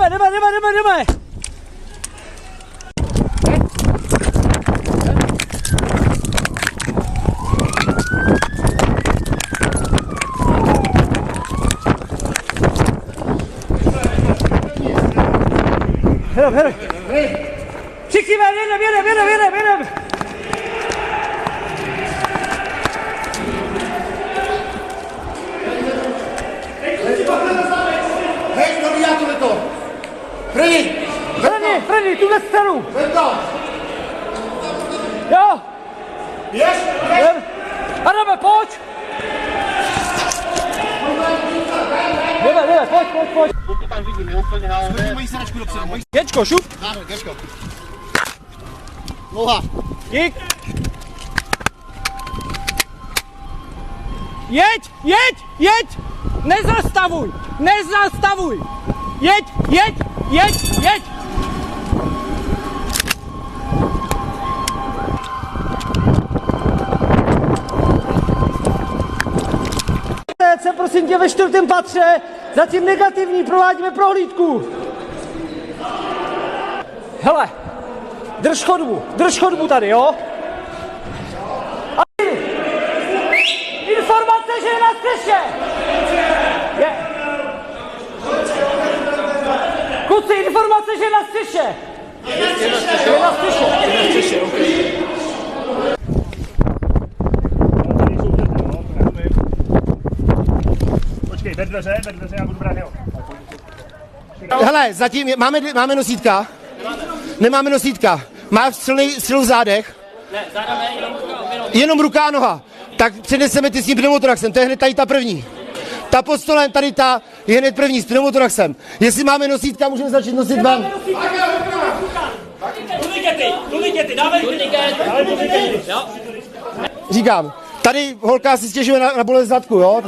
Jdeme. Hele. Všichni jedem. Hej, kdo vyjá tohleto? Freddy, tuhle stranu. Jo. Běž. Jdeme, pojď. Jdeme, pojď. Tam vidím, je úplně nahoře. Mojí sračku dopředu. Gečko, šup. Ano, Gečko. Noha. Dík. Jeď. Nezastavuj. Jeď. Jsem prosím tě ve 4. patře, zatím negativní, provádíme prohlídku. Hele, drž chodbu tady, jo? Informace, že je na střeše! Kluci, informace, že je na střeše! Je na střeše. Počkej, ve dveře, já budu brát jeho. Hele, zatím máme nosítka. Nemáme nosítka. Má střelu v zádech. Ne, záda ne, Jenom ruka a noha. Tak přeneseme ty s tím pneumotoraxem, to je hned tady ta první. Ta pod stolem, tady ta je hned první s pneumotoraxem. Jestli máme nosítka, můžeme začít nosit ven. Turnikety, dávej turnikety. Říkám, tady holka si stěžuje na bolest zadku, jo?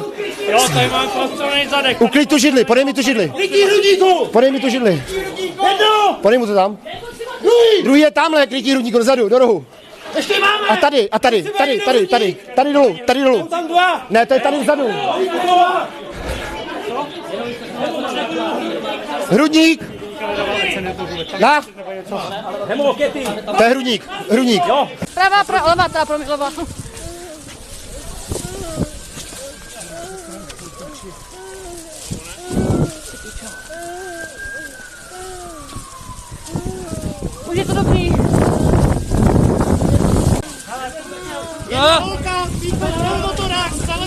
Jo, tady mám prostřelený zadek. Uklid tu židli, podej mi tu židli. Podej mi tu židli. Podej mu to tam. Druhý je tamhle, krytí hrudníku, dozadu, do rohu. Ještě máme. A tady dolů. Tam dva. Ne, to je tady vzadu. Hrudník. Na. To je hrudník. Levá. Už je to dobrý.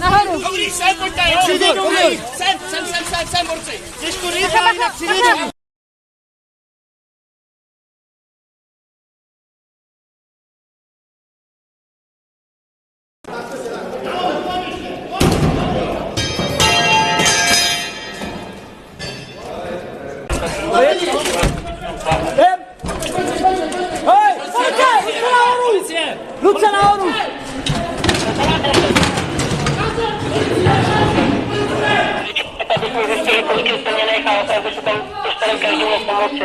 Nahoru. Dobrý, sem, pojďte, jo. Sem, borci. Těžko rychle, jinak přivědem. Ruce nahoru!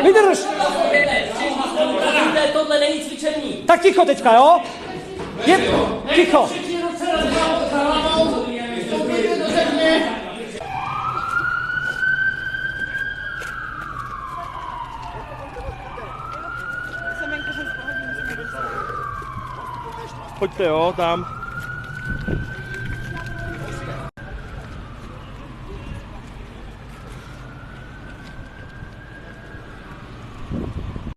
Vydrž! Tohle není cvičení. Tak ticho teďka, jo? Ticho! Pojďte, jo, tam.